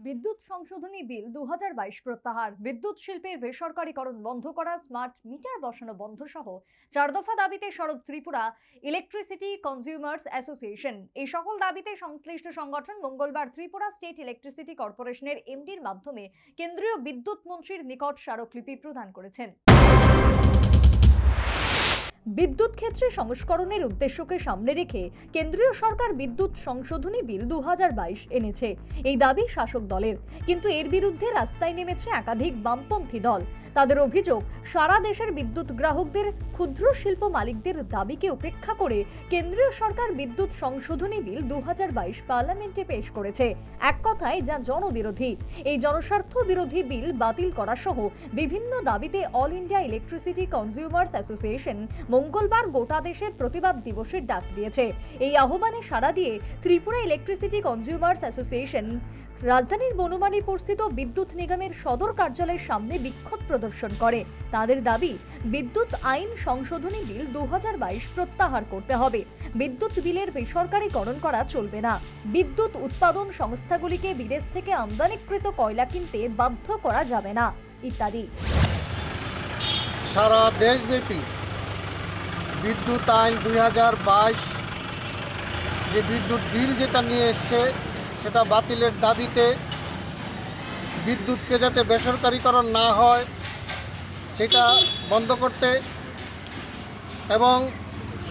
বিদ্যুৎ সংশোধনী বিল 2022 প্রত্যাহার, বিদ্যুৎ শিল্পের বেসরকারীকরণ বন্ধ করা, স্মার্ট মিটার বসানো বন্ধ সহ 4 দফা দাবিতে সরব ত্রিপুরা ইলেকট্রিসিটি কনজিউমার্স অ্যাসোসিয়েশন। এই সকল দাবিতে সংশ্লিষ্ট সংগঠন মঙ্গলবার ত্রিপুরা স্টেট ইলেকট্রিসিটি কর্পোরেশনের এমডির মাধ্যমে কেন্দ্রীয় বিদ্যুৎ মন্ত্রীর নিকট স্মারকলিপি প্রদান করেছেন। বিদ্যুৎ ক্ষেত্রে সংস্করণের উদ্দেশ্যকে সামনে রেখে কেন্দ্রীয় সরকার বিদ্যুৎ সংশোধনী বিল 2022 এনেছে। এই দাবি শাসক দলের, কিন্তু এর বিরুদ্ধে রাস্তায় নেমেছে একাধিক বামপন্থী দল। তাদের অভিযোগ, সারা দেশের বিদ্যুৎ গ্রাহকদের, ক্ষুদ্র শিল্প মালিকদের দাবিকে উপেক্ষা করে কেন্দ্রীয় সরকার বিদ্যুৎ সংশোধনী বিল 2022 পার্লামেন্টে পেশ করেছে। এক কথায় যা জনবিরোধী। এই জনস্বার্থ বিরোধী বিল বাতিল করা সহ বিভিন্ন দাবিতে all India electricity consumers association মঙ্গলবার গোটা দেশের প্রতিবাদ দিবসের ডাক দিয়েছে। এই আহ্বানে সাড়া দিয়ে ত্রিপুরা ইলেকট্রিসিটি কনজিউমার্স অ্যাসোসিয়েশন রাজধানীর বনমালীপুরস্থিত বিদ্যুৎ নিগমের সদর কার্যালয়ের সামনে বিক্ষোভ প্রদর্শন করে। তাদের দাবি, বিদ্যুৎ আইন সংশোধনী বিল 2022 প্রত্যাহার করতে হবে। বিদ্যুৎ বিলের বেসরকারীকরণ করা চলবে না। বিদ্যুৎ উৎপাদন সংস্থাগুলিকে বিদেশ থেকে আমদানিকৃত কয়লা কিনতে বাধ্য করা যাবে না, ইত্যাদি। সারা দেশব্যাপী বিদ্যুৎ আইন 2022 যে বিদ্যুৎ বিল যেটা নিয়ে এসছে সেটা বাতিলের দাবিতে, বিদ্যুৎকে যাতে বেসরকারীকরণ না হয় সেটা বন্ধ করতে, এবং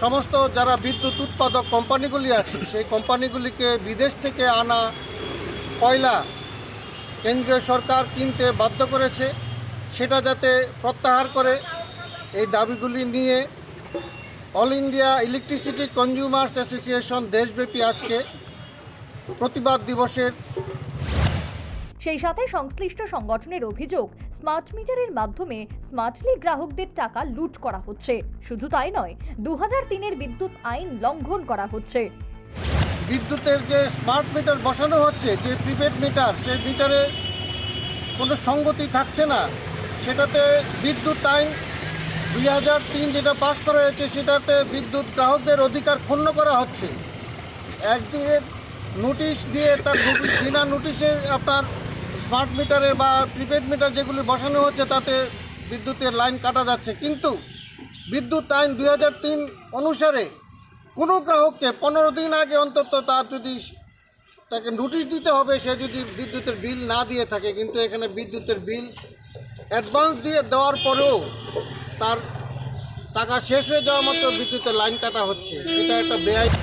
সমস্ত যারা বিদ্যুৎ উৎপাদক কোম্পানিগুলি আছে সেই কোম্পানিগুলিকে বিদেশ থেকে আনা কয়লা কেন্দ্রীয় সরকার কিনতে বাধ্য করেছে সেটা যাতে প্রত্যাহার করে, এই দাবিগুলি নিয়ে all India electricity consumers association দেশব্যাপী আজকে প্রতিবাদ দিবসের। সেই সাথে সংশ্লিষ্ট সংগঠনের অভিযোগ, স্মার্ট মিটারের মাধ্যমে স্মার্টলি গ্রাহকদের টাকা লুট করা হচ্ছে। শুধু তাই নয়, 2003-এর বিদ্যুৎ আইন লঙ্ঘন করা হচ্ছে। বিদ্যুতের যে স্মার্ট মিটার বসানো হচ্ছে, যে প্রিপেড মিটার, সেই মিটারে কোনো সঙ্গতি থাকছে না। সেটাতে বিদ্যুৎ আইন 2003 যেটা পাস করা হয়েছে সেটাতে বিদ্যুৎ গ্রাহকদের অধিকার ক্ষুণ্ণ করা হচ্ছে। একদিকে নোটিশ দিয়ে তার বিনা নোটিশে আপনার স্মার্ট মিটারে বা প্রিপেড মিটার যেগুলি বসানো হচ্ছে তাতে বিদ্যুতের লাইন কাটা যাচ্ছে, কিন্তু বিদ্যুৎ আইন 2003 অনুসারে কোনো গ্রাহককে 15 দিন আগে অন্তত তার যদি তাকে নোটিশ দিতে হবে সে যদি বিদ্যুতের বিল না দিয়ে থাকে। কিন্তু এখানে বিদ্যুতের বিল অ্যাডভান্স দিয়ে দেওয়ার পরেও তার টাকা শেষ হয়ে যাওয়া মাত্র বিদ্যুতের লাইন কাটা হচ্ছে, এটা একটা বেআইনি।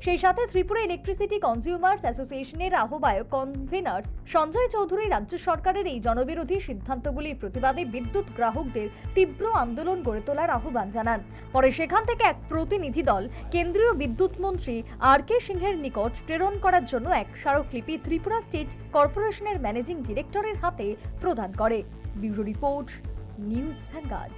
সেই সাথে ত্রিপুরা ইলেকট্রিসিটি কনজিউমার্স অ্যাসোসিয়েশনের আহ্বায়ক কনভেনার সঞ্জয় চৌধুরী রাজ্য সরকারের এই জনবিরোধী সিদ্ধান্তগুলির প্রতিবাদে বিদ্যুৎ গ্রাহকদের তীব্র আন্দোলন গড়ে তোলার আহ্বান জানান। পরে সেখান থেকে এক প্রতিনিধি দল কেন্দ্রীয় বিদ্যুৎ মন্ত্রী আর.কে. সিংহের নিকট প্রেরণ করার জন্য এক স্মারকলিপি ত্রিপুরা স্টেট কর্পোরেশনের ম্যানেজিং ডিরেক্টরের হাতে প্রদান করে। Bureau report, news vanguard.